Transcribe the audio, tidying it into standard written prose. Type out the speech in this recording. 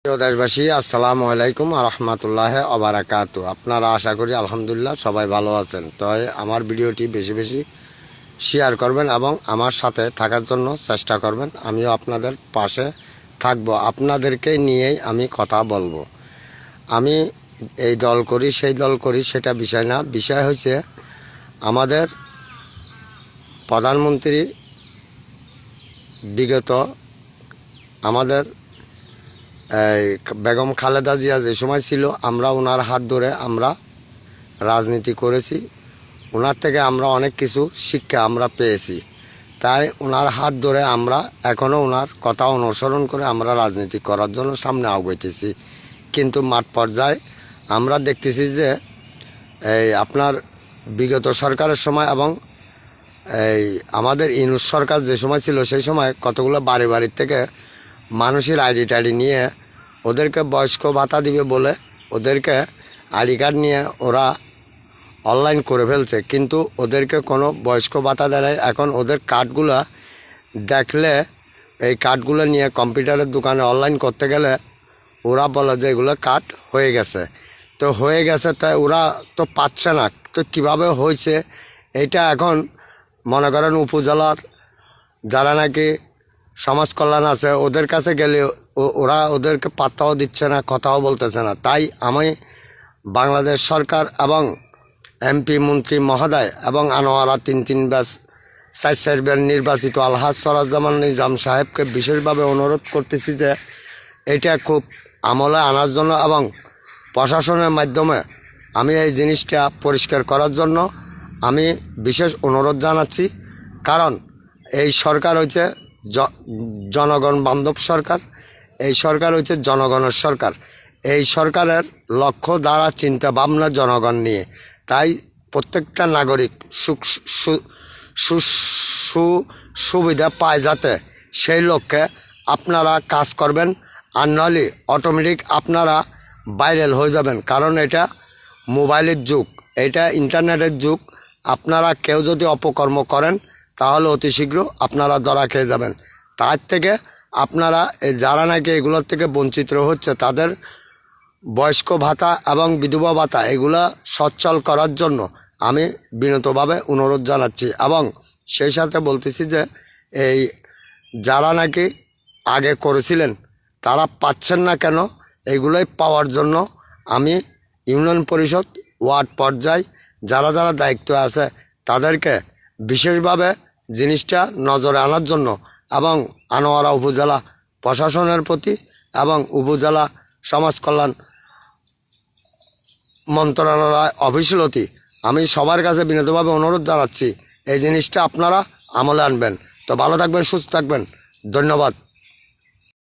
প্রিয় দেশবাসী, আসসালামু আলাইকুম রহমতুল্লাহ ওবারাকাতু। আপনারা আশা করি আলহামদুলিল্লাহ সবাই ভালো আছেন। তো আমার ভিডিওটি বেশি বেশি শেয়ার করবেন এবং আমার সাথে থাকার জন্য চেষ্টা করবেন। আমিও আপনাদের পাশে থাকবো, আপনাদেরকে নিয়েই আমি কথা বলবো। আমি এই দল করি সেই দল করি সেটা বিষয় না, বিষয় হচ্ছে আমাদের প্রধানমন্ত্রী বিগত আমাদের বেগম খালেদা জিয়া যে সময় ছিল, আমরা ওনার হাত ধরে আমরা রাজনীতি করেছি। ওনার থেকে আমরা অনেক কিছু শিক্ষা আমরা পেয়েছি। তাই ওনার হাত ধরে আমরা এখনও ওনার কথা অনুসরণ করে আমরা রাজনীতি করার জন্য সামনে আগাইতেছি। কিন্তু মাঠ পর্যায়ে আমরা দেখতেছি যে আপনার বিগত সরকারের সময় এবং আমাদের ইউনূস সরকার যে সময় ছিল সেই সময় কতগুলো বাড়ির থেকে মানুষের আইডি টাইডি নিয়ে ওদেরকে বয়স্ক ভাতা দিবে বলে ওদেরকে আইডি কার্ড নিয়ে ওরা অনলাইন করে ফেলছে, কিন্তু ওদেরকে কোনো বয়স্ক ভাতা দেয় নাই। এখন ওদের কার্ডগুলো দেখলে এই কার্ডগুলো নিয়ে কম্পিউটারের দোকানে অনলাইন করতে গেলে ওরা বলে যে এগুলো কার্ড হয়ে গেছে। তো হয়ে গেছে, তাই ওরা তো পাচ্ছে না। তো কিভাবে হয়েছে এটা এখন মনে করেন উপজেলার যারা নাকি সমাজ কল্যাণ আছে ওদের কাছে গেলে ওরা ওদেরকে পাত্তাও দিচ্ছে না, কথাও বলতেছে না। তাই আমি বাংলাদেশ সরকার এবং এমপি মন্ত্রী মহোদয় এবং আনোয়ারা তিন ব্যাস 4 নির্বাচিত আলহাজ সরাজ্জামান নিজাম সাহেবকে বিশেষভাবে অনুরোধ করতেছি যে এটা খুব আমলে আনার জন্য এবং প্রশাসনের মাধ্যমে আমি এই জিনিসটা পরিষ্কার করার জন্য আমি বিশেষ অনুরোধ জানাচ্ছি। কারণ এই সরকার হচ্ছে জনগণ বান্ধব সরকার, এই সরকার হচ্ছে জনগণের সরকার। এই সরকারের লক্ষ্য দ্বারা চিন্তা ভাবনা জনগণ নিয়ে। তাই প্রত্যেকটা নাগরিক সুবিধা পায় যাতে, সেই লক্ষ্যে আপনারা কাজ করবেন। আর নইলে অটোমেটিক আপনারা ভাইরাল হয়ে যাবেন। কারণ এটা মোবাইলের যুগ, এটা ইন্টারনেটের যুগ। আপনারা কেউ যদি অপকর্ম করেন তাহলে অতি শীঘ্র আপনারা ধরা খেয়ে যাবেন। তার থেকে আপনারা যারা নাকি এগুলোর থেকে বঞ্চিত হচ্ছে তাদের বয়স্ক ভাতা এবং বিধবা ভাতা এগুলা সচ্ছল করার জন্য আমি বিনীতভাবে অনুরোধ জানাচ্ছি। এবং সেই সাথে বলতেছি যে এই যারা নাকি আগে করেছিলেন তারা পাচ্ছেন না কেন, এগুলোই পাওয়ার জন্য আমি ইউনিয়ন পরিষদ ওয়ার্ড পর্যায়ে যারা যারা দায়িত্ব আছে তাদেরকে বিশেষভাবে জিনিসটা নজরে আনার জন্য এবং আনোয়ারা উপজেলা প্রশাসনের প্রতি এবং উপজেলা সমাজ কল্যাণ মন্ত্রণালয় অফিসিয়ালতি আমি সবার কাছে বিনীতভাবে অনুরোধ জানাচ্ছি এই জিনিসটা আপনারা আমলে আনবেন। তো ভালো থাকবেন, সুস্থ থাকবেন, ধন্যবাদ।